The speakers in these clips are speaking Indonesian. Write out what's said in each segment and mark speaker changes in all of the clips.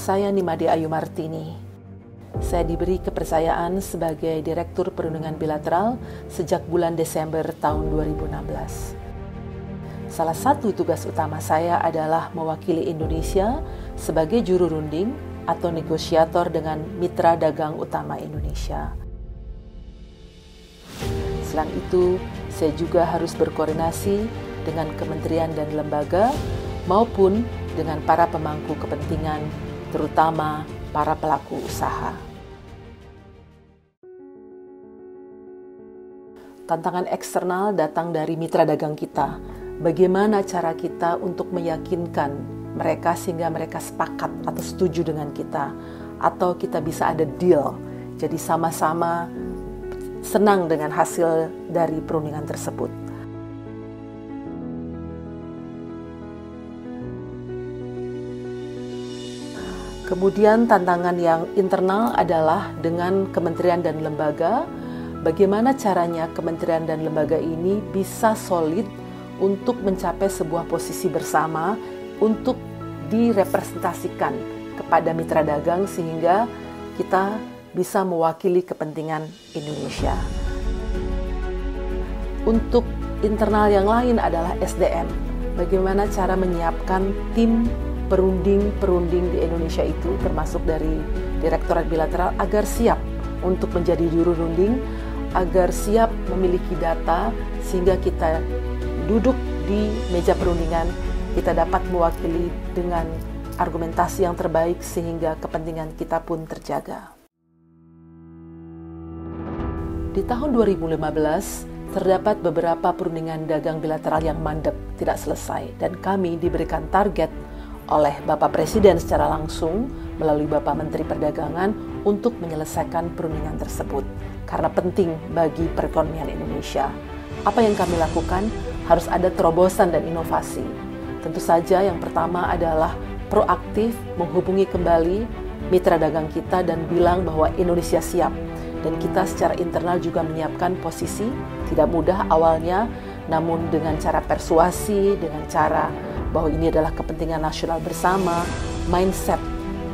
Speaker 1: Saya Nimade Ayu Martini. Saya diberi kepercayaan sebagai Direktur Perundingan Bilateral sejak bulan Desember tahun 2016. Salah satu tugas utama saya adalah mewakili Indonesia sebagai juru runding atau negosiator dengan mitra dagang utama Indonesia. Selain itu, saya juga harus berkoordinasi dengan kementerian dan lembaga maupun dengan para pemangku kepentingan, terutama para pelaku usaha. Tantangan eksternal datang dari mitra dagang kita. Bagaimana cara kita untuk meyakinkan mereka sehingga mereka sepakat atau setuju dengan kita, atau kita bisa ada deal, jadi sama-sama senang dengan hasil dari perundingan tersebut. Kemudian tantangan yang internal adalah dengan kementerian dan lembaga, bagaimana caranya kementerian dan lembaga ini bisa solid untuk mencapai sebuah posisi bersama untuk direpresentasikan kepada mitra dagang sehingga kita bisa mewakili kepentingan Indonesia. Untuk internal yang lain adalah SDM, bagaimana cara menyiapkan tim perunding di Indonesia itu, termasuk dari Direktorat Bilateral, agar siap untuk menjadi juru runding, agar siap memiliki data, sehingga kita duduk di meja perundingan, kita dapat mewakili dengan argumentasi yang terbaik sehingga kepentingan kita pun terjaga. Di tahun 2015, terdapat beberapa perundingan dagang bilateral yang mandek, tidak selesai, dan kami diberikan target oleh Bapak Presiden secara langsung melalui Bapak Menteri Perdagangan untuk menyelesaikan perundingan tersebut karena penting bagi perekonomian Indonesia. Apa yang kami lakukan? Harus ada terobosan dan inovasi. Tentu saja yang pertama adalah proaktif menghubungi kembali mitra dagang kita dan bilang bahwa Indonesia siap. Dan kita secara internal juga menyiapkan posisi, tidak mudah awalnya, namun dengan cara persuasi, dengan cara bahwa ini adalah kepentingan nasional bersama, mindset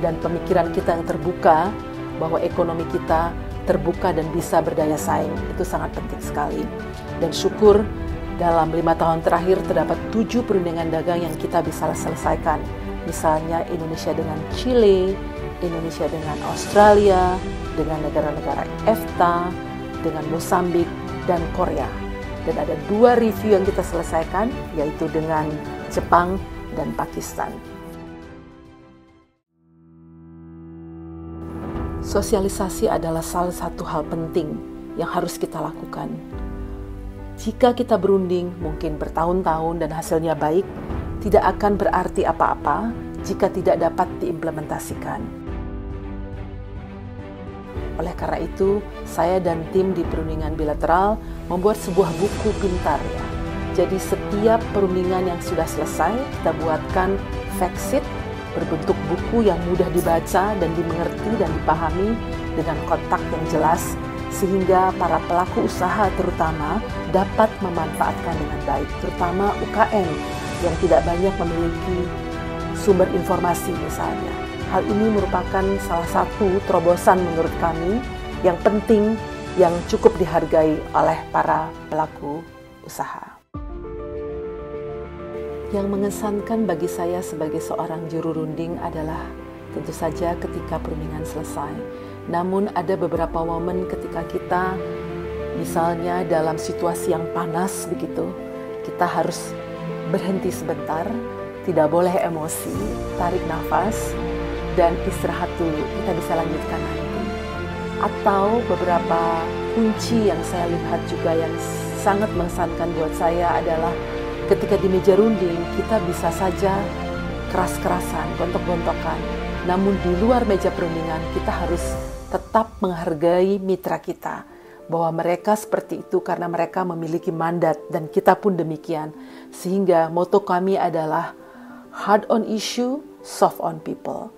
Speaker 1: dan pemikiran kita yang terbuka, bahwa ekonomi kita terbuka dan bisa berdaya saing, itu sangat penting sekali. Dan syukur dalam 5 tahun terakhir terdapat 7 perundingan dagang yang kita bisa selesaikan. Misalnya Indonesia dengan Chile, Indonesia dengan Australia, dengan negara-negara EFTA, dengan Mosambik dan Korea. Dan ada 2 review yang kita selesaikan, yaitu dengan Jepang dan Pakistan. Sosialisasi adalah salah satu hal penting yang harus kita lakukan. Jika kita berunding mungkin bertahun-tahun dan hasilnya baik, tidak akan berarti apa-apa jika tidak dapat diimplementasikan. Oleh karena itu, saya dan tim di perundingan bilateral membuat sebuah buku pintar ya. Jadi setiap perundingan yang sudah selesai, kita buatkan fact sheet berbentuk buku yang mudah dibaca dan dimengerti dan dipahami dengan kontak yang jelas, sehingga para pelaku usaha terutama dapat memanfaatkan dengan baik, terutama UKM yang tidak banyak memiliki sumber informasi misalnya. Hal ini merupakan salah satu terobosan menurut kami yang penting, yang cukup dihargai oleh para pelaku usaha. Yang mengesankan bagi saya sebagai seorang juru runding adalah tentu saja ketika perundingan selesai. Namun ada beberapa momen ketika kita misalnya dalam situasi yang panas begitu, kita harus berhenti sebentar, tidak boleh emosi, tarik nafas, dan istirahat dulu, kita bisa lanjutkan nanti. Atau beberapa kunci yang saya lihat juga yang sangat mengesankan buat saya adalah ketika di meja runding, kita bisa saja keras-kerasan, gontok-gontokan. Namun di luar meja perundingan, kita harus tetap menghargai mitra kita. Bahwa mereka seperti itu karena mereka memiliki mandat dan kita pun demikian. Sehingga moto kami adalah hard on issue, soft on people.